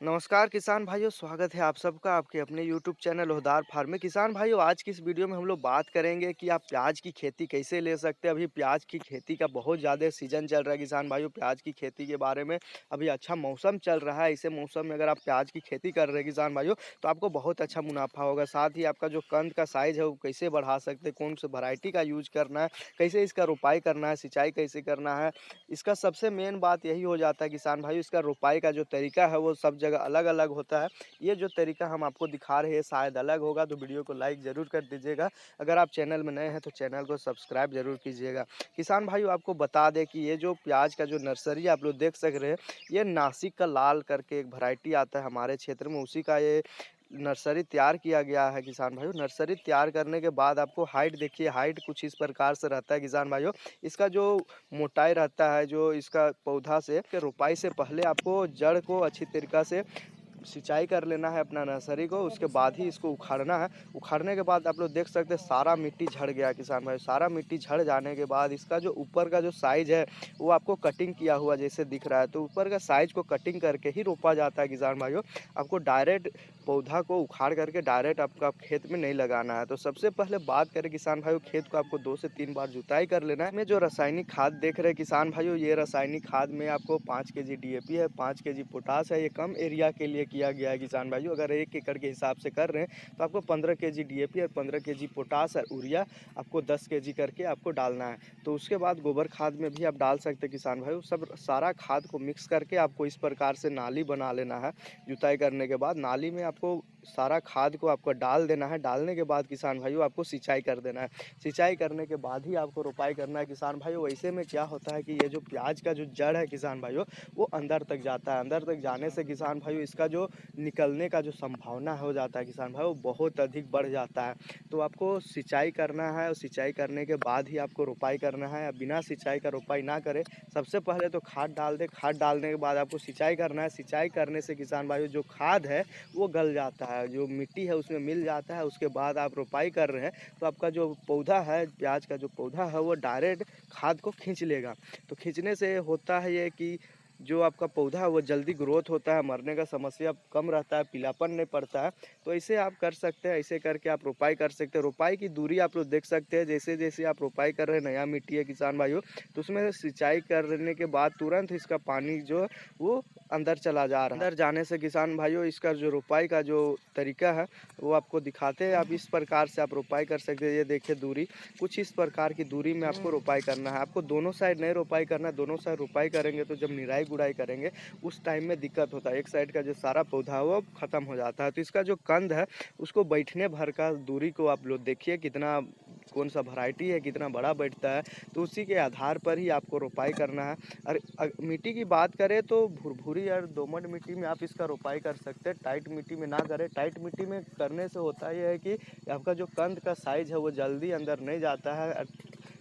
नमस्कार किसान भाइयों, स्वागत है आप सबका आपके अपने यूट्यूब चैनल ओहदार फार्म में। किसान भाइयों, आज की इस वीडियो में हम लोग बात करेंगे कि आप प्याज की खेती कैसे ले सकते हैं। अभी प्याज की खेती का बहुत ज़्यादा सीजन चल रहा है किसान भाइयों। प्याज की खेती के बारे में अभी अच्छा मौसम चल रहा है। ऐसे मौसम में अगर आप प्याज की खेती कर रहे हैं किसान भाइयों, तो आपको बहुत अच्छा मुनाफा होगा। साथ ही आपका जो कंद का साइज़ है वो कैसे बढ़ा सकते हैं, कौन सी वैरायटी का यूज करना है, कैसे इसका रोपाई करना है, सिंचाई कैसे करना है। इसका सबसे मेन बात यही हो जाता है किसान भाइयों, इसका रोपाई का जो तरीका है वो सब जगह अलग-अलग होता है। ये जो तरीका हम आपको दिखा रहे हैं शायद अलग होगा, तो वीडियो को लाइक ज़रूर कर दीजिएगा। अगर आप चैनल में नए हैं तो चैनल को सब्सक्राइब ज़रूर कीजिएगा। किसान भाइयों, आपको बता दें कि ये जो प्याज का जो नर्सरी आप लोग देख सक रहे हैं, ये नासिक का लाल करके एक वैरायटी आता है हमारे क्षेत्र में, उसी का ये नर्सरी तैयार किया गया है किसान भाइयों। नर्सरी तैयार करने के बाद आपको हाइट देखिए, हाइट कुछ इस प्रकार से रहता है किसान भाइयों। इसका जो मोटाई रहता है, जो इसका पौधा से के रोपाई से पहले आपको जड़ को अच्छी तरीक़ा से सिंचाई कर लेना है अपना नर्सरी को, उसके बाद ही इसको उखाड़ना है। उखाड़ने के बाद आप लोग देख सकते हैं सारा मिट्टी झड़ गया किसान भाई। सारा मिट्टी झड़ जाने के बाद इसका जो ऊपर का जो साइज़ है वो आपको कटिंग किया हुआ जैसे दिख रहा है, तो ऊपर का साइज़ को कटिंग करके ही रोपा जाता है किसान भाइयों। आपको डायरेक्ट पौधा को उखाड़ करके डायरेक्ट आपका खेत में नहीं लगाना है। तो सबसे पहले बात करें किसान भाइयों, खेत को आपको 2 से 3 बार जुताई कर लेना है। में जो रासायनिक खाद देख रहे हैं किसान भाइयों, ये रासायनिक खाद में आपको 5 केजी डीएपी है, 5 केजी पोटाश है। ये कम एरिया के लिए किया गया है किसान भाइयों। अगर 1 एकड़ के हिसाब से कर रहे हैं तो आपको 15 केजी डीएपी और 15 केजी पोटाश और यूरिया आपको 10 केजी करके आपको डालना है। तो उसके बाद गोबर खाद में भी आप डाल सकते हैं किसान भाइयों। सब सारा खाद को मिक्स करके आपको इस प्रकार से नाली बना लेना है। जुताई करने के बाद नाली में आपको सारा खाद को आपको डाल देना है। डालने के बाद किसान भाइयों आपको सिंचाई कर देना है। सिंचाई करने के बाद ही आपको रोपाई करना है किसान भाइयों। ऐसे में क्या होता है कि ये जो प्याज का जो जड़ है किसान भाइयों, वो अंदर तक जाता है। अंदर तक जाने से किसान भाइयों इसका जो निकलने का जो संभावना हो जाता है किसान भाई, वो बहुत अधिक बढ़ जाता है। तो आपको सिंचाई करना है और सिंचाई करने के बाद ही आपको रोपाई करना है। बिना सिंचाई का रोपाई ना करें। सबसे पहले तो खाद डाल दें, खाद डालने के बाद आपको सिंचाई करना है। सिंचाई करने से किसान भाइयों जो खाद है वो गल जाता है, जो मिट्टी है उसमें मिल जाता है। उसके बाद आप रोपाई कर रहे हैं तो आपका जो पौधा है, प्याज का जो पौधा है, वो डायरेक्ट खाद को खींच लेगा। तो खींचने से होता है ये कि जो आपका पौधा है वो जल्दी ग्रोथ होता है, मरने का समस्या कम रहता है, पीलापन नहीं पड़ता है। तो ऐसे आप कर सकते हैं, ऐसे करके आप रोपाई कर सकते हैं। रोपाई की दूरी आप लोग देख सकते हैं, जैसे जैसे आप रोपाई कर रहे हैं, नया मिट्टी है किसान भाइयों, तो उसमें सिंचाई करने के बाद तुरंत इसका पानी जो है वो अंदर चला जा रहा है। अंदर जाने से किसान भाइयों इसका जो रोपाई का जो तरीका है वो आपको दिखाते हैं। आप इस प्रकार से आप रोपाई कर सकते हैं। ये देखिए दूरी, कुछ इस प्रकार की दूरी में आपको रोपाई करना है। आपको दोनों साइड नहीं रोपाई करना है। दोनों साइड रोपाई करेंगे तो जब निराई गुड़ाई करेंगे उस टाइम में दिक्कत होता है। एक साइड का जो सारा पौधा है वो खत्म हो जाता है। तो इसका जो कंद है उसको बैठने भर का दूरी को आप लोग देखिए कितना, कौन सा वैरायटी है, कितना बड़ा बैठता है, तो उसी के आधार पर ही आपको रोपाई करना है। और मिट्टी की बात करें तो भुरभुरी और दोमट मिट्टी में आप इसका रोपाई कर सकते हैं। टाइट मिट्टी में ना करें। टाइट मिट्टी में करने से होता यह है कि आपका जो कंद का साइज है वो जल्दी अंदर नहीं जाता है,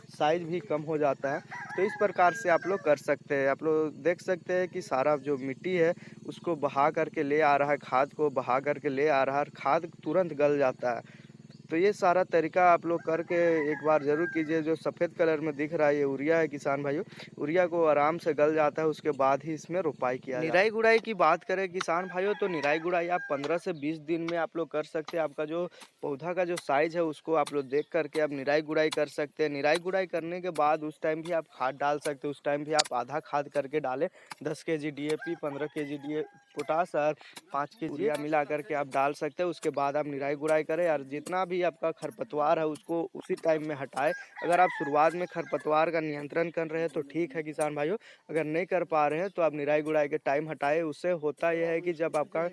साइज भी कम हो जाता है। तो इस प्रकार से आप लोग कर सकते हैं। आप लोग देख सकते हैं कि सारा जो मिट्टी है उसको बहा करके ले आ रहा है, खाद को बहा करके ले आ रहा है और खाद तुरंत गल जाता है। तो ये सारा तरीका आप लोग करके एक बार ज़रूर कीजिए। जो सफ़ेद कलर में दिख रहा है ये यूरिया है किसान भाइयों। यूरिया को आराम से गल जाता है, उसके बाद ही इसमें रोपाई किया जाता है। निराई गुड़ाई की बात करें किसान भाइयों, तो निराई गुड़ाई आप 15 से 20 दिन में आप लोग कर सकते हैं। आपका जो पौधा का जो साइज़ है उसको आप लोग देख करके आप निराई गुड़ाई कर सकते हैं। निराई गुड़ाई करने के बाद उस टाइम भी आप खाद डाल सकते हैं। उस टाइम भी आप आधा खाद करके डालें। 10 केजी डीएपी, 15 केजी पोटाश और 5 केजी यूरिया मिला करके आप डाल सकते हैं। उसके बाद आप निराई गुड़ाई करें और जितना भी आपका खरपतवार है उसको उसी टाइम में हटाएं। अगर आप शुरुआत में खरपतवार का नियंत्रण कर रहे हैं तो ठीक है किसान भाइयों। अगर नहीं कर पा रहे हैं तो आप निराई गुड़ाई के टाइम हटाएं। उससे होता यह है कि जब आपका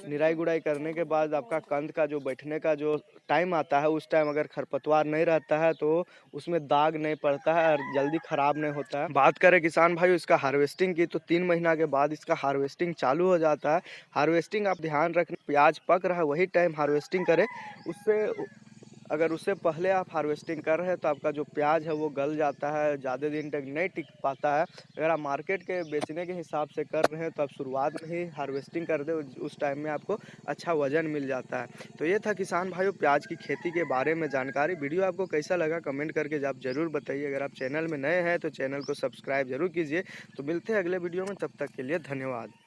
निराई गुड़ाई करने के बाद आपका कंद का जो बैठने का जो टाइम आता है, उस टाइम अगर खरपतवार नहीं रहता है तो उसमें दाग नहीं पड़ता है और जल्दी खराब नहीं होता है। बात करें किसान भाइयों इसका हार्वेस्टिंग की, तो 3 महीना के बाद इसका हार्वेस्टिंग चालू हो जाता है। हार्वेस्टिंग आप ध्यान रखें, प्याज पक रहा है वही टाइम हार्वेस्टिंग करें। उससे अगर उससे पहले आप हार्वेस्टिंग कर रहे हैं तो आपका जो प्याज है वो गल जाता है, ज़्यादा दिन तक नहीं टिक पाता है। अगर आप मार्केट के बेचने के हिसाब से कर रहे हैं तो आप शुरुआत में ही हार्वेस्टिंग कर दें, उस टाइम में आपको अच्छा वजन मिल जाता है। तो ये था किसान भाइयों प्याज की खेती के बारे में जानकारी। वीडियो आपको कैसा लगा कमेंट करके आप ज़रूर बताइए। अगर आप चैनल में नए हैं तो चैनल को सब्सक्राइब जरूर कीजिए। तो मिलते हैं अगले वीडियो में, तब तक के लिए धन्यवाद।